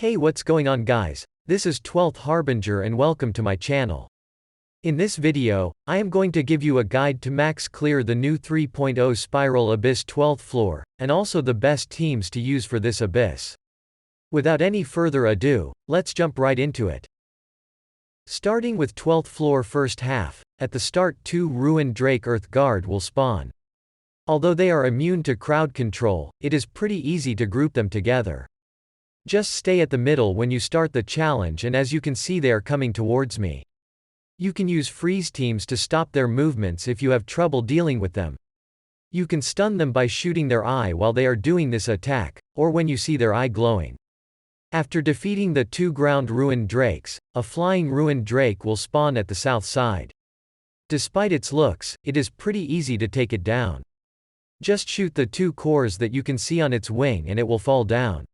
Hey, what's going on guys? This is 12th Harbinger and welcome to my channel. In this video, I am going to give you a guide to max clear the new 3.0 Spiral Abyss 12th floor, and also the best teams to use for this abyss. Without any further ado, let's jump right into it. Starting with 12th floor first half, at the start 2 Ruined Drake Earth Guard will spawn. Although they are immune to crowd control, it is pretty easy to group them together. Just stay at the middle when you start the challenge, and as you can see they are coming towards me. You can use freeze teams to stop their movements if you have trouble dealing with them. You can stun them by shooting their eye while they are doing this attack, or when you see their eye glowing. After defeating the 2 ground ruined drakes, a flying ruined drake will spawn at the south side. Despite its looks, it is pretty easy to take it down. Just shoot the 2 cores that you can see on its wing and it will fall down.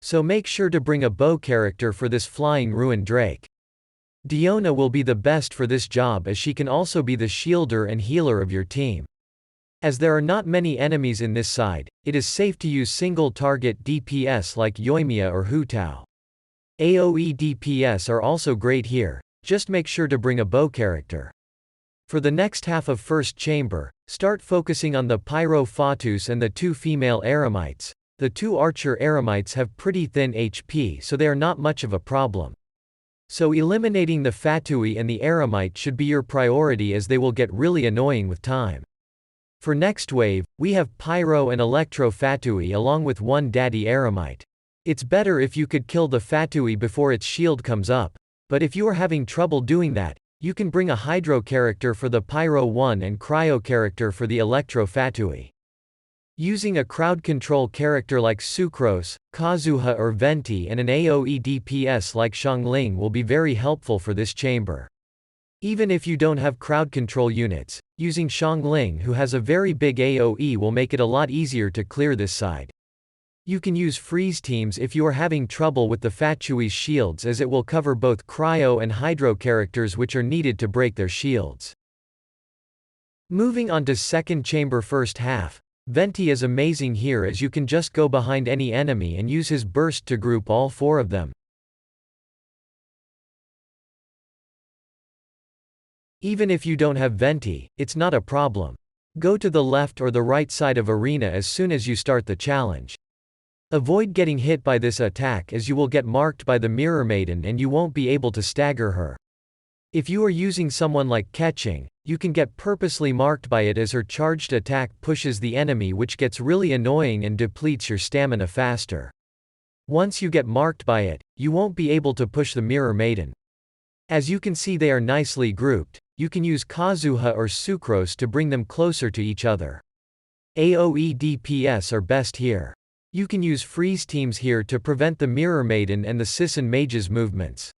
So make sure to bring a bow character for this flying ruined drake. Diona will be the best for this job as she can also be the shielder and healer of your team. As there are not many enemies in this side, it is safe to use single target DPS like Yoimiya or Hu Tao. AoE DPS are also great here, just make sure to bring a bow character. For the next half of first chamber, start focusing on the Pyro Fatus and the 2 female Eremites. The 2 archer Eremites have pretty thin HP, so they are not much of a problem. So eliminating the Fatui and the Eremite should be your priority as they will get really annoying with time. For next wave, we have Pyro and Electro Fatui along with 1 Daddy Eremite. It's better if you could kill the Fatui before its shield comes up, but if you are having trouble doing that, you can bring a Hydro character for the Pyro 1 and Cryo character for the Electro Fatui. Using a crowd control character like Sucrose, Kazuha or Venti and an AoE DPS like Xiangling will be very helpful for this chamber. Even if you don't have crowd control units, using Xiangling who has a very big AoE will make it a lot easier to clear this side. You can use freeze teams if you are having trouble with the Fatui's shields as it will cover both Cryo and Hydro characters which are needed to break their shields. Moving on to second chamber first half. Venti is amazing here as you can just go behind any enemy and use his burst to group all 4 of them. Even if you don't have Venti, it's not a problem. Go to the left or the right side of arena as soon as you start the challenge. Avoid getting hit by this attack as you will get marked by the Mirror Maiden and you won't be able to stagger her. If you are using someone like Ketching, you can get purposely marked by it as her charged attack pushes the enemy, which gets really annoying and depletes your stamina faster. Once you get marked by it, you won't be able to push the Mirror Maiden. As you can see they are nicely grouped, you can use Kazuha or Sucrose to bring them closer to each other. AoE DPS are best here. You can use freeze teams here to prevent the Mirror Maiden and the Sisson Mage's movements.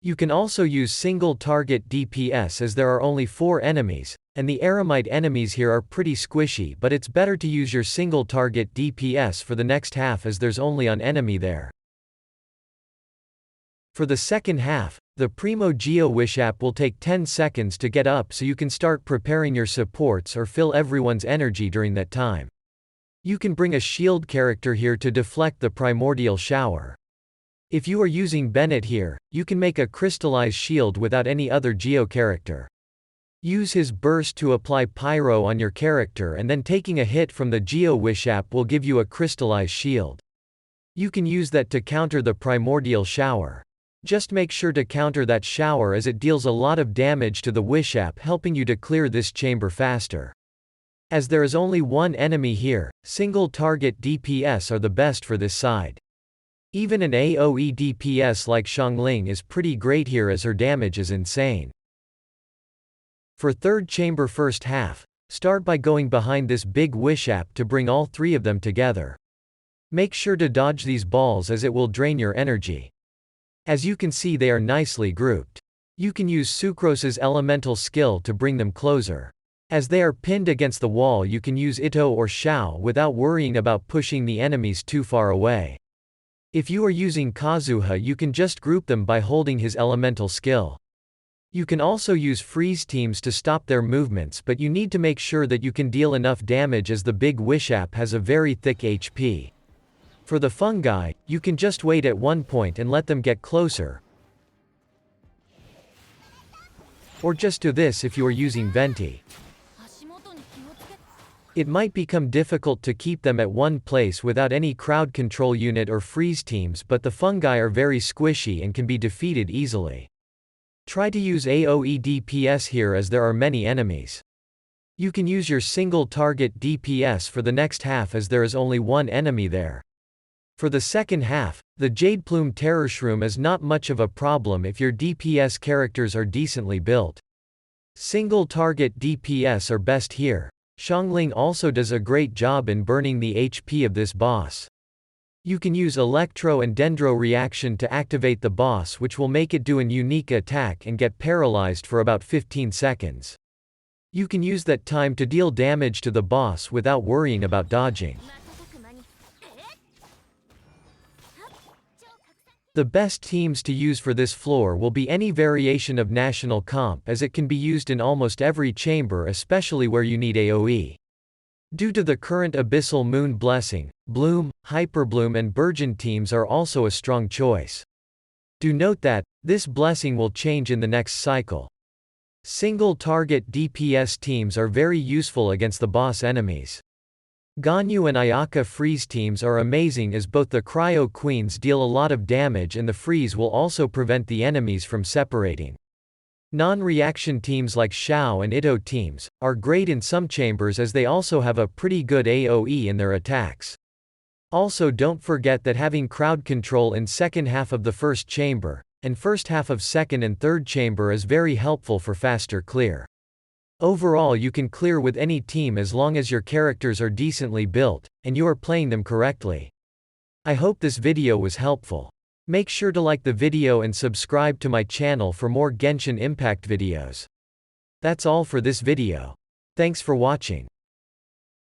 You can also use single target DPS as there are only 4 enemies, and the Eremite enemies here are pretty squishy, but it's better to use your single target DPS for the next half as there's only one enemy there. For the second half, the Primo Geo Wish app will take 10 seconds to get up so you can start preparing your supports or fill everyone's energy during that time. You can bring a shield character here to deflect the primordial shower. If you are using Bennett here, you can make a crystallized shield without any other Geo character. Use his burst to apply Pyro on your character and then taking a hit from the Geo Wish app will give you a crystallized shield. You can use that to counter the primordial shower. Just make sure to counter that shower as it deals a lot of damage to the Wish app, helping you to clear this chamber faster. As there is only 1 enemy here, single target DPS are the best for this side. Even an AoE DPS like Xiangling is pretty great here as her damage is insane. For third chamber first half, start by going behind this big Wish app to bring all 3 of them together. Make sure to dodge these balls as it will drain your energy. As you can see they are nicely grouped. You can use Sucrose's elemental skill to bring them closer. As they are pinned against the wall you can use Ito or Shao without worrying about pushing the enemies too far away. If you are using Kazuha you can just group them by holding his elemental skill. You can also use freeze teams to stop their movements, but you need to make sure that you can deal enough damage as the big Wish app has a very thick HP. For the fungi, you can just wait at one point and let them get closer. Or just do this if you are using Venti. It might become difficult to keep them at one place without any crowd control unit or freeze teams, but the fungi are very squishy and can be defeated easily. Try to use AoE DPS here as there are many enemies. You can use your single target DPS for the next half as there is only one enemy there. For the second half, the Jade Plume Terror Shroom is not much of a problem if your DPS characters are decently built. Single target DPS are best here. Xiangling also does a great job in burning the HP of this boss. You can use Electro and Dendro reaction to activate the boss, which will make it do an unique attack and get paralyzed for about 15 seconds. You can use that time to deal damage to the boss without worrying about dodging. The best teams to use for this floor will be any variation of national comp, as it can be used in almost every chamber, especially where you need AoE. Due to the current Abyssal Moon Blessing, Bloom, Hyperbloom and Burgeon teams are also a strong choice. Do note that this blessing will change in the next cycle. Single target DPS teams are very useful against the boss enemies. Ganyu and Ayaka freeze teams are amazing as both the Cryo Queens deal a lot of damage and the freeze will also prevent the enemies from separating. Non-reaction teams like Xiao and Ito teams are great in some chambers as they also have a pretty good AoE in their attacks. Also, don't forget that having crowd control in second half of the first chamber, and first half of second and third chamber is very helpful for faster clear. Overall, you can clear with any team as long as your characters are decently built, and you are playing them correctly. I hope this video was helpful. Make sure to like the video and subscribe to my channel for more Genshin Impact videos. That's all for this video. Thanks for watching.